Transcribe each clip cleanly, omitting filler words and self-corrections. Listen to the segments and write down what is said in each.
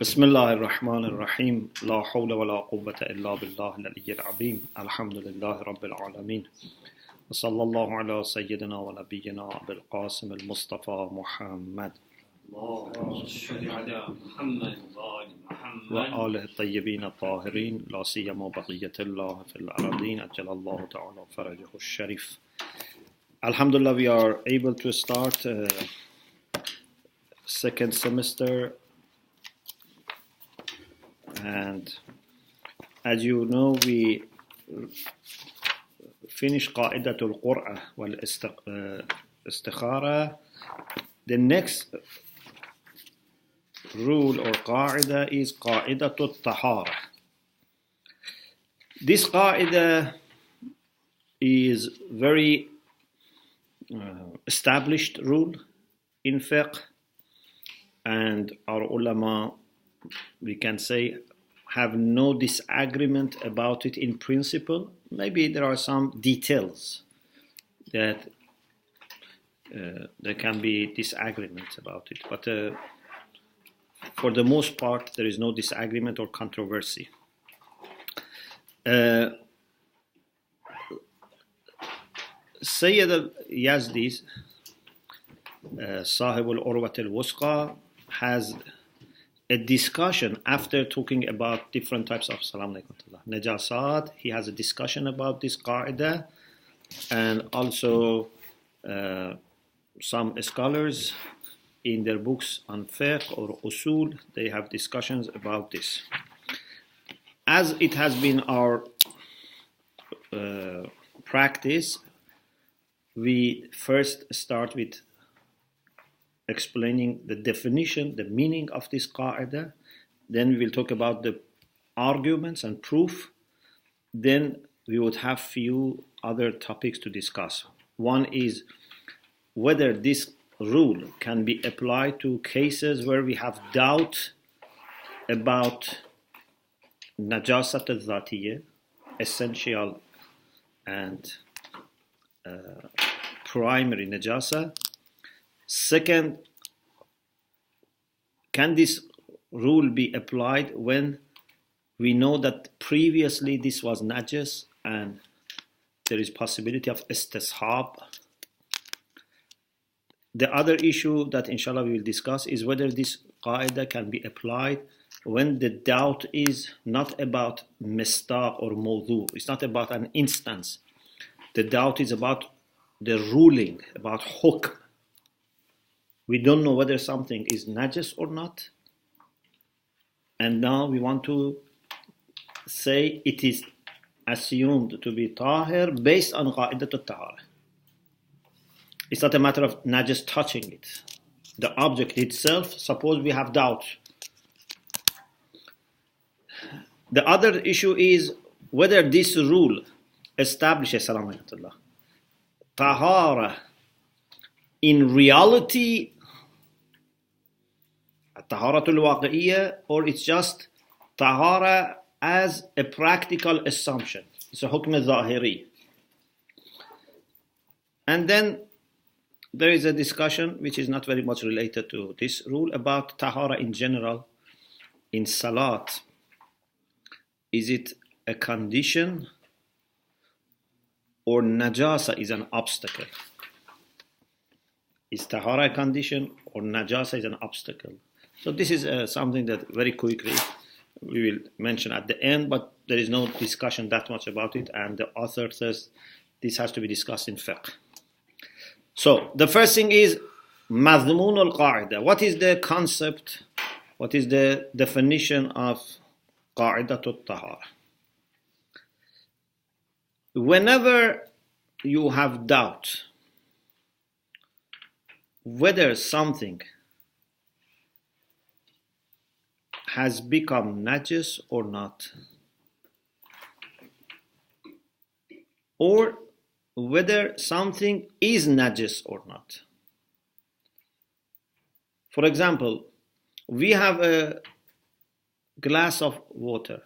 بسم الله الرحمن الرحيم لا حول ولا قوة إلا بالله العلي العظيم الحمد لله رب العالمين وصلى الله على سيدنا ونبينا أبي القاسم المصطفى محمد وآله الطيبين الطاهرين لا سيما بقية الله في الأرضين أجل الله تعالى فرجه الشريف. Alhamdulillah, we are able to start second semester, and as you know, we finished قاعده القرآن والاستخارة. The next rule or قاعده is قاعده الطهاره. This قاعده is very established rule in fiqh, and our ulama, we can say, have no disagreement about it in principle. Maybe there are some details that there can be disagreement about it, but for the most part there is no disagreement or controversy. Sayyid al-Yazdi, Sahib al-Urwat al-Wusqa, has a discussion after talking about different types of najasat. He has a discussion about this qaida, and also some scholars in their books on fiqh or usul, they have discussions about this. As it has been our practice, we first start with explaining the definition, the meaning of this qaida. Then we will talk about the arguments and proof. Then we would have few other topics to discuss. One is whether this rule can be applied to cases where we have doubt about najasat al-dhatiyya, essential and primary najasa. Second, can this rule be applied when we know that previously this was najas and there is possibility of istishab? The other issue that inshallah we will discuss is whether this qaida can be applied when the doubt is not about mistaq or mawdu. It's not about an instance. The doubt is about the ruling, about hukm. We don't know whether something is najas or not, and now we want to say it is assumed to be tahir based on qa'idat al-tahara. It's not a matter of najas touching it. The object itself, suppose we have doubt. The other issue is whether this rule establishes tahara in reality, taharatul waqi'iyya, or it's just tahara as a practical assumption. It's a hukm al-zahiri. And then there is a discussion which is not very much related to this rule about tahara in general in salat. Is it a condition or najasa is an obstacle? Is tahara a condition or najasa is an obstacle? So this is something that very quickly we will mention at the end, but there is no discussion that much about it, and the author says this has to be discussed in fiqh. So the first thing is madhmun al-qa'ida. What is the concept? What is the definition of qa'idat al-tahara? Whenever you have doubt whether something has become najis or not, or whether something is najis or not. For example, we have a glass of water.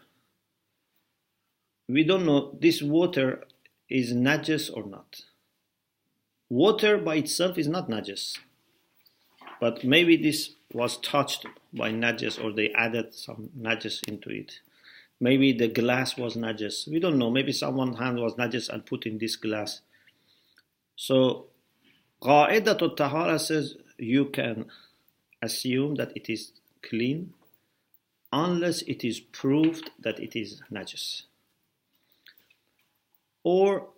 We don't know this water is najis or not. Water by itself is not najis, but maybe this was touched by najis, or they added some najis into it. Maybe the glass was najis. We don't know. Maybe someone's hand was najis and put in this glass. So قاعده الطهاره says you can assume that it is clean unless it is proved that it is najis. Or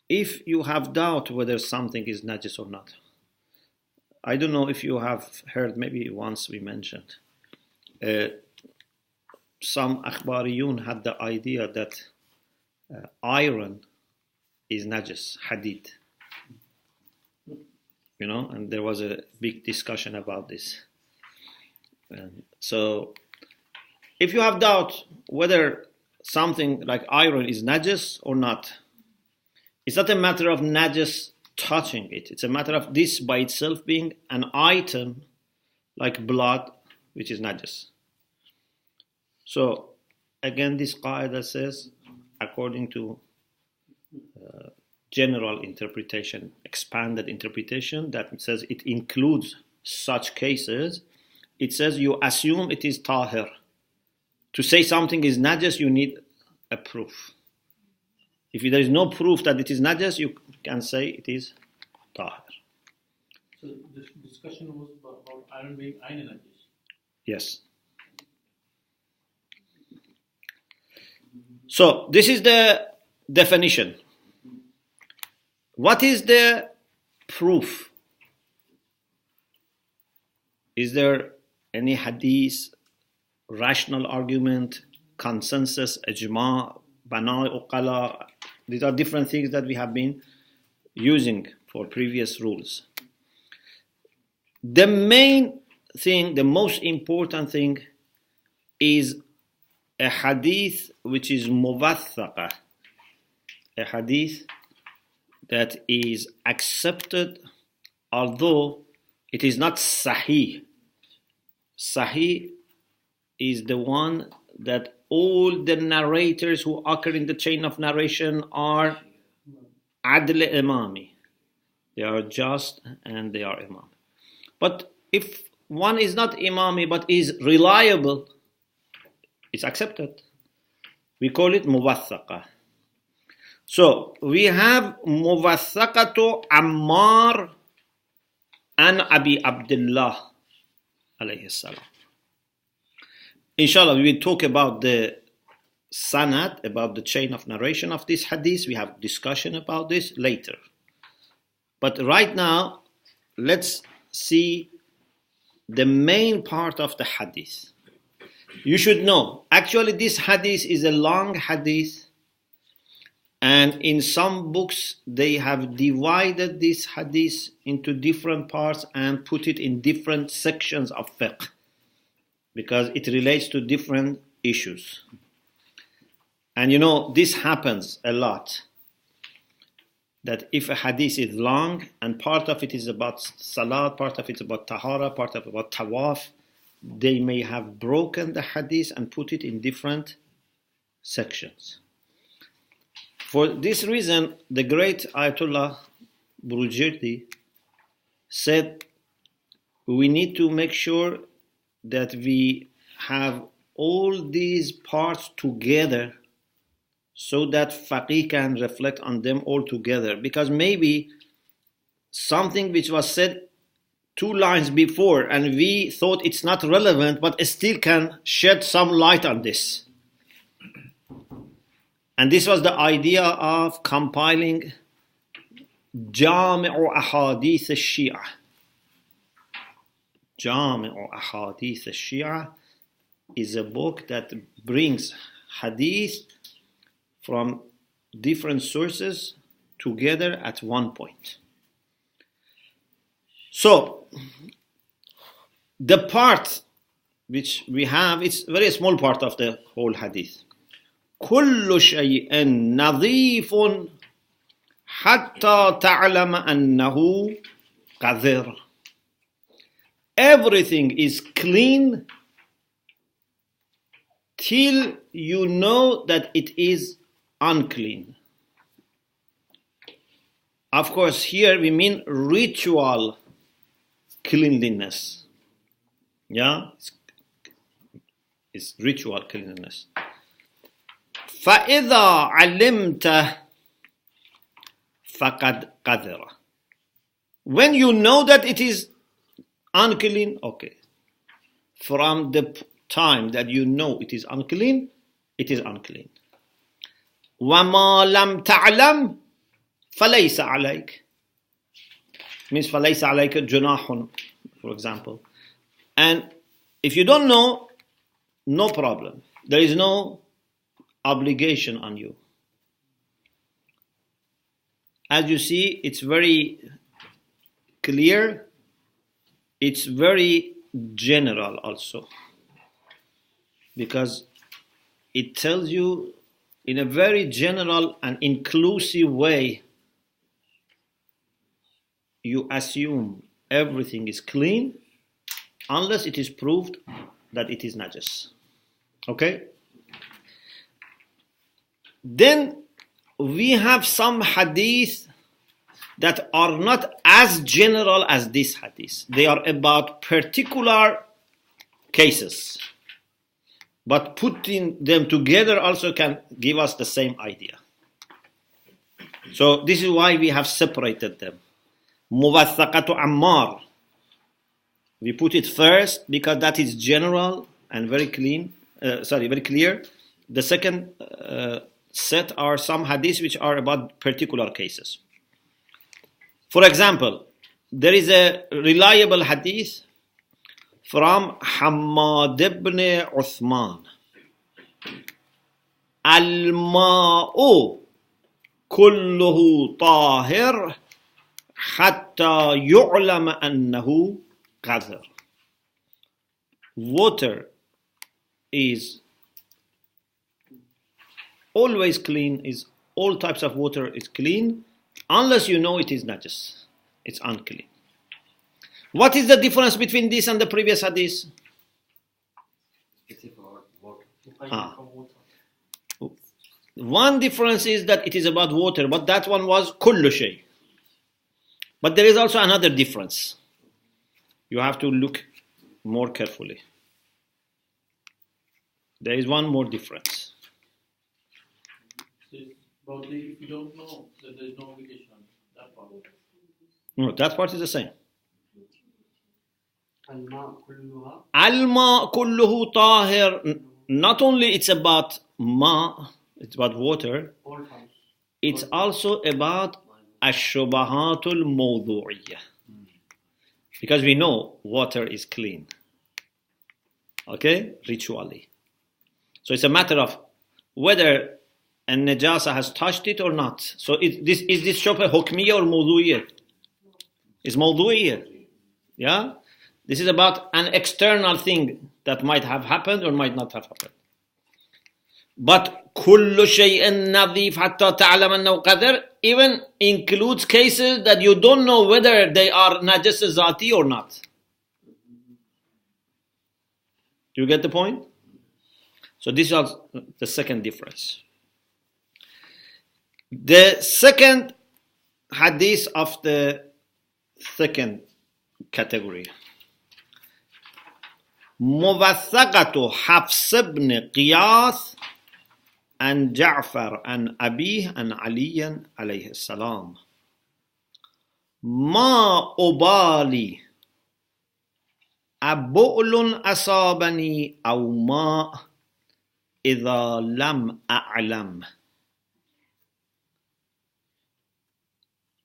if you have doubt whether something is najis or not. I don't know if you have heard, maybe once we mentioned, some akhbariyun had the idea that iron is najis, hadith. You know, and there was a big discussion about this. So if you have doubt whether something like iron is najis or not, it's not a matter of najis touching it. It's a matter of this by itself being an item like blood, which is najis. So again, this qaida says, according to general interpretation, expanded interpretation, that says it includes such cases, it says you assume it is tahir. To say something is najis, you need a proof. If there is no proof that it is najis, you can say it is tahir. So the discussion was about iron being najis. Yes. So this is the definition. What is the proof? Is there any hadith, rational argument, consensus, ijma, bana, uqala? These are different things that we have been using for previous rules. The main thing, the most important thing is a hadith which is muwathaqa, a hadith that is accepted, although it is not sahih. Sahih is the one that all the narrators who occur in the chain of narration are adl imami. They are just and they are imam. But if one is not imami but is reliable, it's accepted. We call it muwathaqa. So we have muwathaqatu Ammar and Abi Abdullah alayhi salam. Inshallah, we will talk about the sanad, about the chain of narration of this hadith. We have discussion about this later. But right now, let's see the main part of the hadith. You should know, actually this hadith is a long hadith, and in some books they have divided this hadith into different parts and put it in different sections of fiqh, because it relates to different issues. And you know, this happens a lot, that if a hadith is long and part of it is about salat, part of it is about tahara, part of it about tawaf, they may have broken the hadith and put it in different sections. For this reason, the great Ayatollah Burujirdi said we need to make sure that we have all these parts together so that faqih can reflect on them all together. Because maybe something which was said 2 lines before and we thought it's not relevant, but it still can shed some light on this. And this was the idea of compiling Jami'u Ahadith al-Shia. Jami'u Ahadith al-Shia is a book that brings hadith from different sources together at one point. So, the part which we have, it's a very small part of the whole hadith. كل شيء نظيف حتى تعلم أنه قذر. Everything is clean till you know that it is unclean. Of course, here we mean ritual cleanliness. Yeah, it's ritual cleanliness. فَإِذَا عَلِمْتَ فَقَدْ قَذِرَ. When you know that it is unclean, okay. From the time that you know it is unclean, it is unclean. وَمَا لَمْ تَعْلَمْ فَلَيْسَ عَلَيْكَ. Means فَلَيْسَ عَلَيْكَ جُنَاحٌ, for example. And if you don't know, no problem. There is no obligation on you. As you see, it's very clear. It's very general also, because it tells you in a very general and inclusive way. You assume everything is clean unless it is proved that it is najis. Okay? Then we have some hadith that are not as general as this hadith. They are about particular cases. But putting them together also can give us the same idea. So this is why we have separated them. Muwaththaqatu Ammar. We put it first because that is general and very clean. Very clear. The second set are some hadiths which are about particular cases. For example, there is a reliable hadith from Hammad ibn Uthman. Al-ma'u kulluhu tahir hatta yu'lam annahu qadr. Water is always clean, is all types of water is clean, unless you know it is najis. It's unclean. What is the difference between this and the previous hadith? One difference is that it is about water, but that one was kullu shay. But there is also another difference. You have to look more carefully. There is one more difference. About if you don't know, that there is no obligation on that part. No, that part is the same. Al-ma kulluhu tahir. Not only it's about ma, it's about water. It's also about ash-shubahatul mawdu'iyah. Because we know water is clean. Okay? Ritually. So it's a matter of whether an najasa has touched it or not. So is this shubha hukmiyya or mawdu'iyya? It's mawdu'iyya. Yeah? This is about an external thing that might have happened or might not have happened. But kullu shay'in nadhif hatta ta'lam annahu qadr even includes cases that you don't know whether they are najis zati or not. Do you get the point? So this is the second difference. The second hadith of the second category. موثقة حفص بن قياس عن جعفر عن أبيه عن علي عليه السلام. ما أبالي أبؤل أصابني أو ما إذا لم أعلم.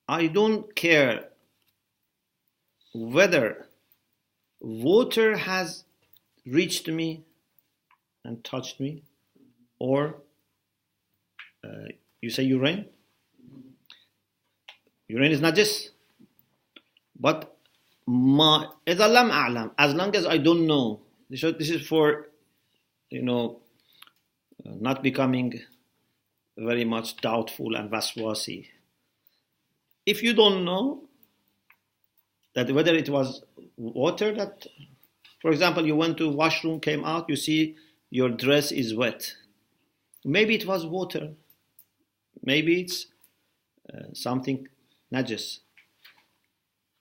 I don't care whether water has reached me and touched me, or you say urine. Urine is najis. But ma idha lam a'lam, as long as I don't know. This is for, not becoming very much doubtful and waswasi. If you don't know that whether it was water that, for example, you went to washroom, came out, you see your dress is wet. Maybe it was water. Maybe it's something najis.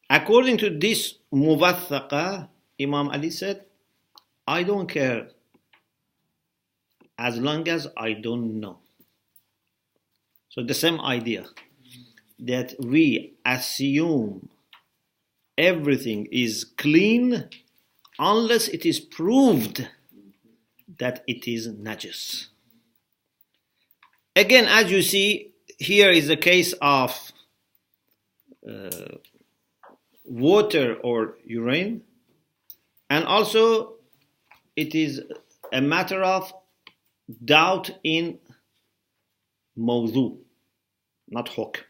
According to this muwathaqa, Imam Ali said, I don't care as long as I don't know. So the same idea that we assume everything is clean unless it is proved that it is najis. Again, as you see, here is a case of water or urine, and also it is a matter of doubt in mawdu, not hukm,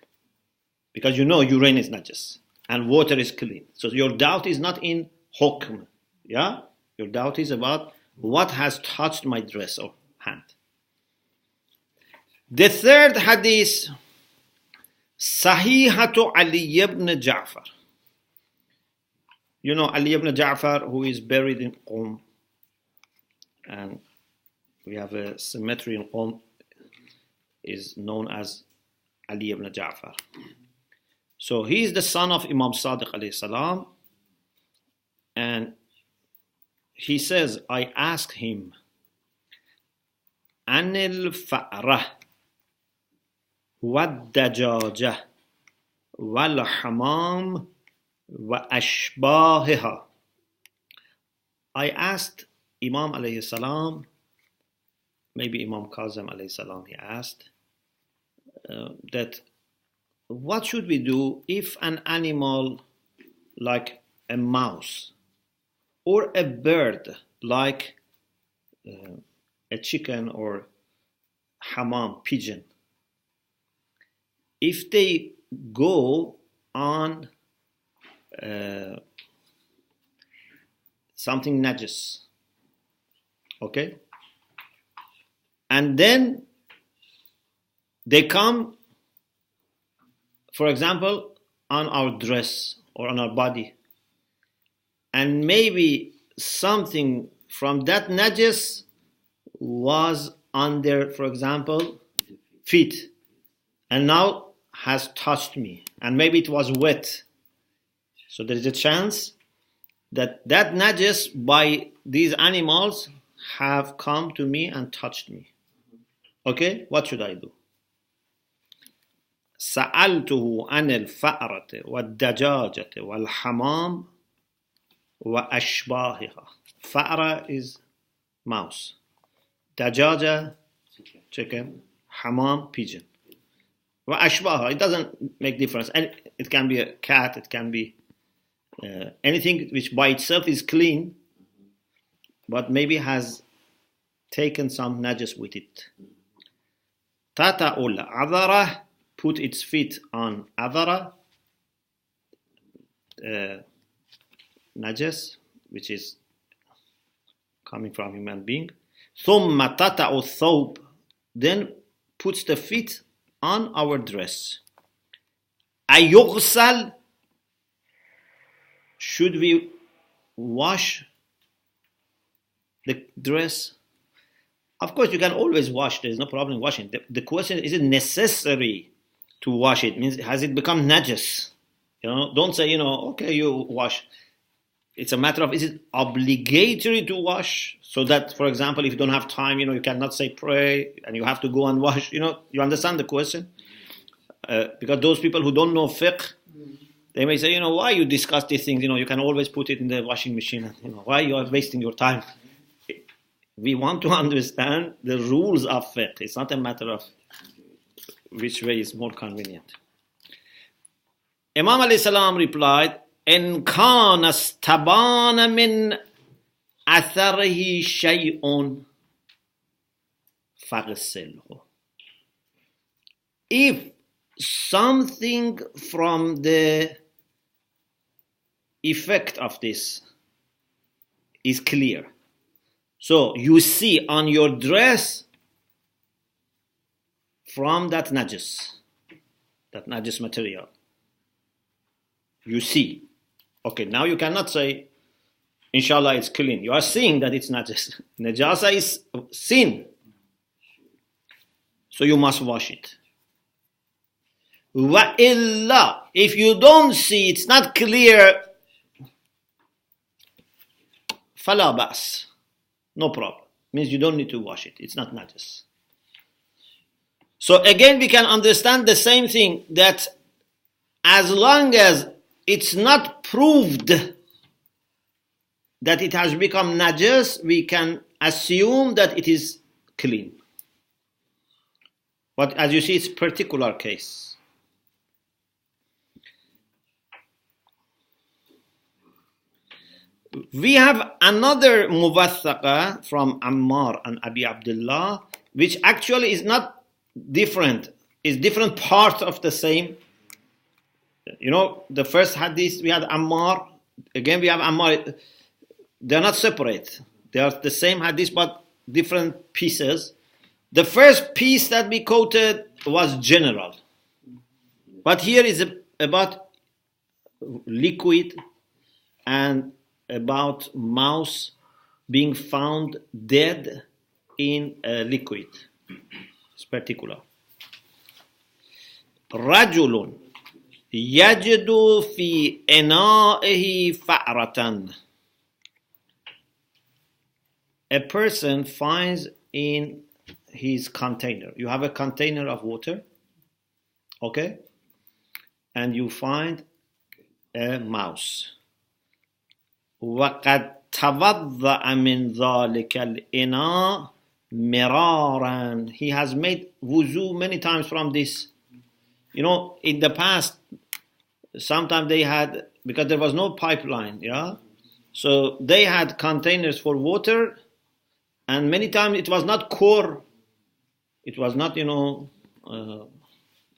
because you know urine is najis and water is clean. So your doubt is not in hukm, yeah? Your doubt is about what has touched my dress or hand. The third hadith, Sahihatu Ali ibn Ja'far. You know Ali ibn Ja'far, who is buried in Qom, and we have a cemetery in Qom, is known as Ali ibn Ja'far. So he is the son of Imam Sadiq alayhi salam, and he says, I asked him, Anil fa'rah wad-dajaja wal-hamam wa ashbahiha. I asked Imam alayhi salam, maybe Imam Kazim alayhi salam, he asked that what should we do if an animal like a mouse or a bird like a chicken or hammam, pigeon, if they go on something najis, okay, and then they come, for example, on our dress or on our body, and maybe something from that najis was on their, for example, feet, and now has touched me, and maybe it was wet. So there is a chance that that najis by these animals have come to me and touched me. Okay, what should I do? سألته عن الفأرة والدجاجة والحمام وأشباهها. Fa'ra is mouse, dajaja, chicken, hammam, pigeon. وأشباهها, it doesn't make difference. And it can be a cat, it can be anything which by itself is clean, but maybe has taken some najis with it. Tata'ul adara, put its feet on adara, najis, which is coming from human being. Thumma tata'u thawb, then puts the feet on our dress. Ayughsal, should we wash the dress? Of course, you can always wash. There is no problem washing. The question is it necessary to wash it? Means has it become najis? Don't say, okay, you wash. It's a matter of, is it obligatory to wash? So that, for example, if you don't have time, you cannot say pray and you have to go and wash. You understand the question? Because those people who don't know fiqh, they may say, why you discuss these things? You can always put it in the washing machine. Why you are wasting your time? We want to understand the rules of fiqh. It's not a matter of which way is more convenient. Imam alayhi salam replied, إن كان استبان من أثره شيء فاغسله. If something from the effect of this is clear, so you see on your dress from that najis material, you see. Okay, now you cannot say, inshallah, it's clean. You are seeing that it's najis. Najasa is sin. So you must wash it. Wa illa, if you don't see, it's not clear, fala bas. no problem. Means you don't need to wash it. It's not najis. So again, we can understand the same thing, that as long as it's not proved that it has become najis, we can assume that it is clean. But as you see, it's particular case. We have another muwathaqa from Ammar and Abi Abdullah, which actually is not different, is different part of the same. You know, the first hadith we had Ammar, again we have Ammar. They're not separate. They are the same hadith but different pieces. The first piece that we quoted was general. But here is about liquid and about mouse being found dead in a liquid. It's particular. رجل يجد في إنائه فأرة. A person finds in his container. You have a container of water, okay? And you find a mouse. وَقَدْ تَوَضَّأَ مِنْ ذَلِكَ الْإِنَاءِ مِرَارًا. He has made wuzu many times from this. You know, in the past, sometimes they had, because there was no pipeline, yeah? So they had containers for water, and many times it was not core. It was not,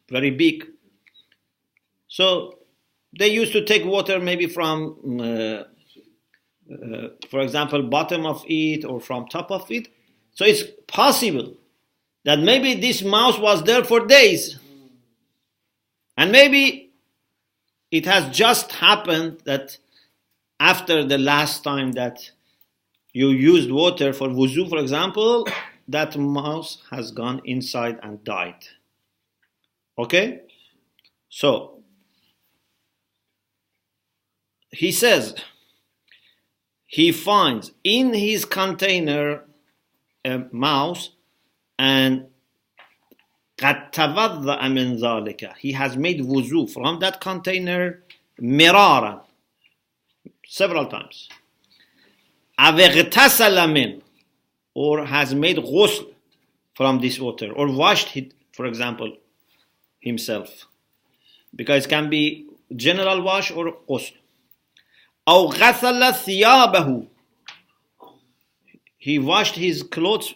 very big. So they used to take water maybe from, for example, bottom of it or from top of it. So it's possible that maybe this mouse was there for days. And maybe it has just happened that after the last time that you used water for wuzu, for example, that mouse has gone inside and died. Okay? So, he says, he finds in his container a mouse, and قَدْ تَوَضَّأَ مِنْ ذَلِكَ. He has made wuzu from that container mirara, several times. أَوْ اغْتَسَلَ مِنْ, or has made ghusl from this water, or washed it, for example, himself. Because it can be general wash or ghusl. أَوْ غَسَلَ ثِيَابَهُ. He washed his clothes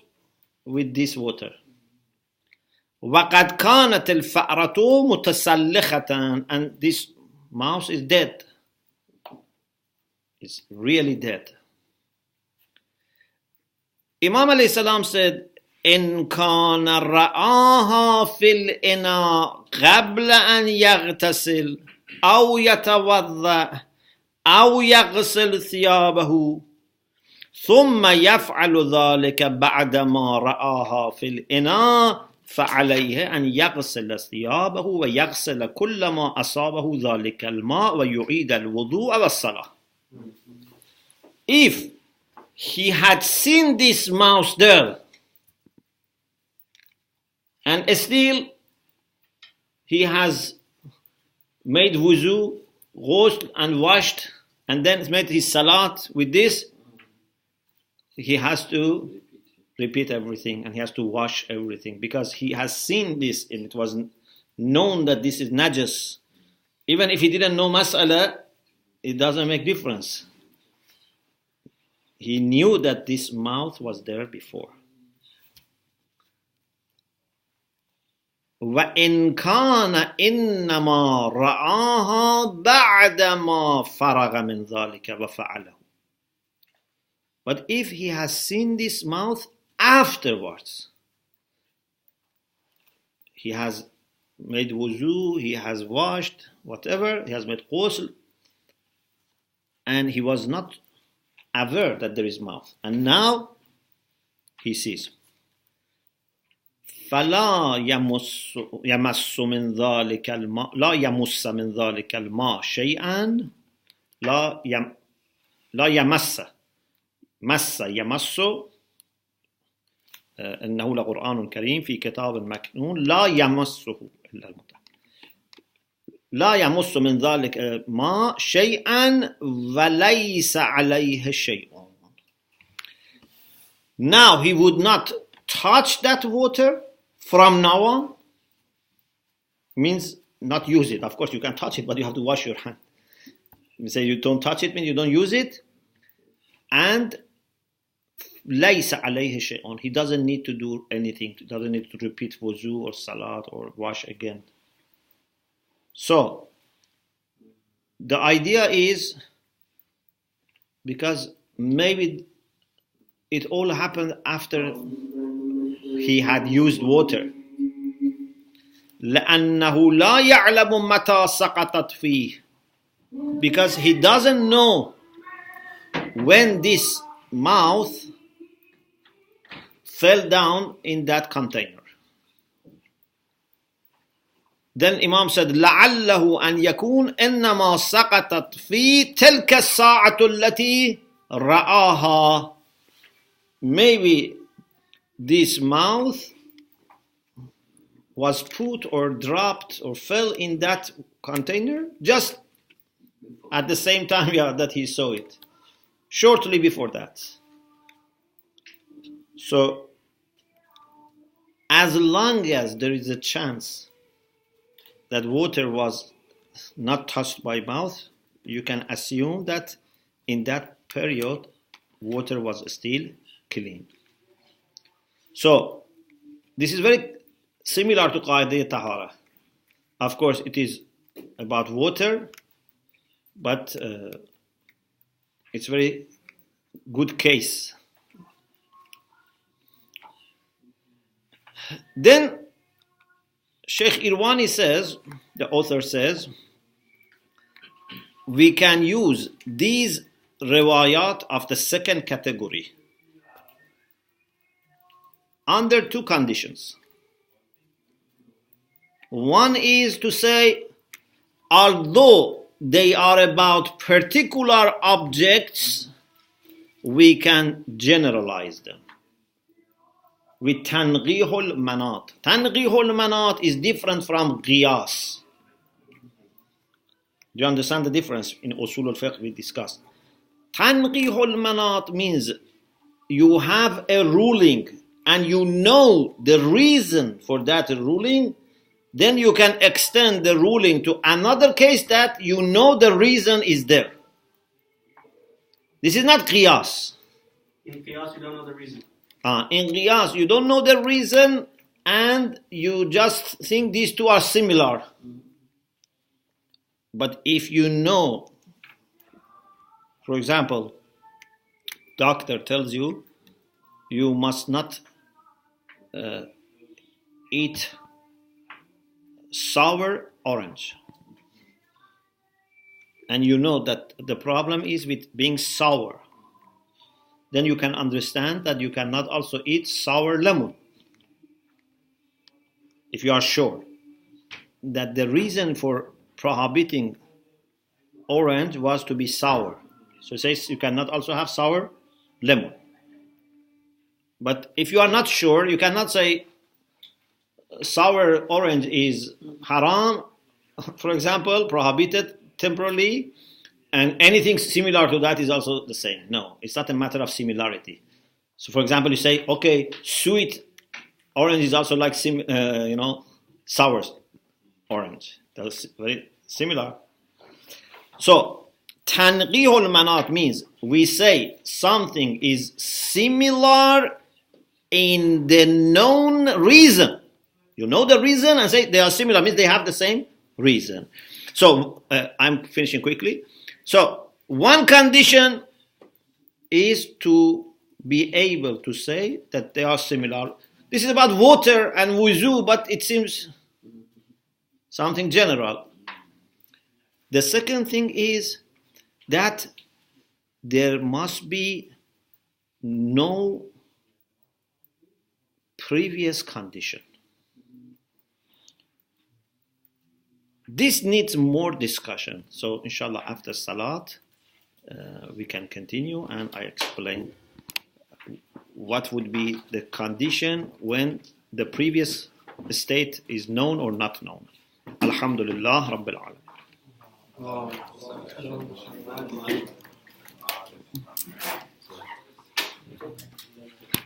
with this water. وَقَدْ كَانَتِ الْفَأْرَةُ مُتَسَلِّخَةً. And this mouse is dead. It's really dead. Imam alayhi salam said, إِن كَانَ رَآهَا فِي الْإِنَاءِ قَبْلَ أَنْ يَغْتَسِلْ أَوْ يَتَوَضَّأَ أَوْ يَغْسِلْ ثِيَابَهُ ثُمَّ يَفْعَلُ ذَلِكَ بَعْدَمَا رَآهَا فِي الْإِنَاءِ فَعَلَيْهِ أَنْ يَغْسِلَ ثِيَابَهُ وَيَغْسِلَ كُلَّ مَا أَصَابَهُ ذَلِكَ الْمَاء وَيُعِيدَ الْوُضُوءَ وَالصَّلَاةَ. If he had seen this mouse there, and still he has made wuzu, ghusl, and washed, and then made his salat with this, he has to repeat everything, and he has to wash everything, because he has seen this, and it was known that this is najis. Even if he didn't know mas'ala, it doesn't make difference. He knew that this mouth was there before. وَإِنْ كَانَ إِنَّمَا رَآهَا بَعْدَمَا فَرَغَ مِنْ ذَلِكَ وَفَعَلَهُ. But if he has seen this mouth afterwards, he has made wuzu, he has washed, whatever, he has made ghusl, and he was not aware that there is mouth, and now he sees. فلا يمس من ذلك الماء لا يمس من ذلك الماء شيئا لا يمس مس يمس إنه لقرآن كريم في كتاب مكنون لا يمسه إلا المطهرون. لا يمس من ذلك ما شيئا وليس عليه شيء. Now he would not touch that water from now on. Means not use it. Of course you can touch it, but you have to wash your hand. You say you don't touch it means you don't use it. And ليس عليه شيء. He doesn't need to do anything. He doesn't need to repeat wuzu or salat or wash again. So the idea is, because maybe it all happened after he had used water. لأنه لا يعلم متى سقطت فيه. Because he doesn't know when this mouth fell down in that container. Then Imam said لعله أن يكون إنما سقطت في تلك الساعة التي رآها. Maybe this mouth was put or dropped or fell in that container just at the same time that he saw it, shortly before that. So as long as there is a chance that water was not touched by mouth, you can assume that in that period water was still clean. So this is very similar to قاعده الطهاره. Of course it is about water, but it's a very good case. Then Sheikh Irwani says, the author says, we can use these riwayat of the second category under two conditions. One is to say, although they are about particular objects, we can generalize them with tanqihul manat. Tanqihul manat is different from qiyas. Do you understand the difference? In usul al-fiqh we discussed. Tanqihul manat means you have a ruling and you know the reason for that ruling, then you can extend the ruling to another case that you know the reason is there. This is not qiyas. In qiyas, you don't know the reason. In qiyas, you don't know the reason and you just think these two are similar. But if you know, for example, doctor tells you, you must not eat sour orange. And you know that the problem is with being sour. Then you can understand that you cannot also eat sour lemon. If you are sure that the reason for prohibiting orange was to be sour. So it says you cannot also have sour lemon. But if you are not sure, you cannot say sour orange is haram, for example, prohibited temporarily, and anything similar to that is also the same. No, it's not a matter of similarity. So, for example, you say, okay, sweet orange is also like sour orange. That's very similar. So, tanqihul manat means we say something is similar in the known reason. You know the reason and say they are similar, means they have the same reason. So I'm finishing quickly. So one condition is to be able to say that they are similar. This is about water and wuzu, but it seems something general. The second thing is that there must be no previous condition. This needs more discussion. So inshallah after salat we can continue and I explain what would be the condition when the previous state is known or not known. Alhamdulillah Rabbil Alamin.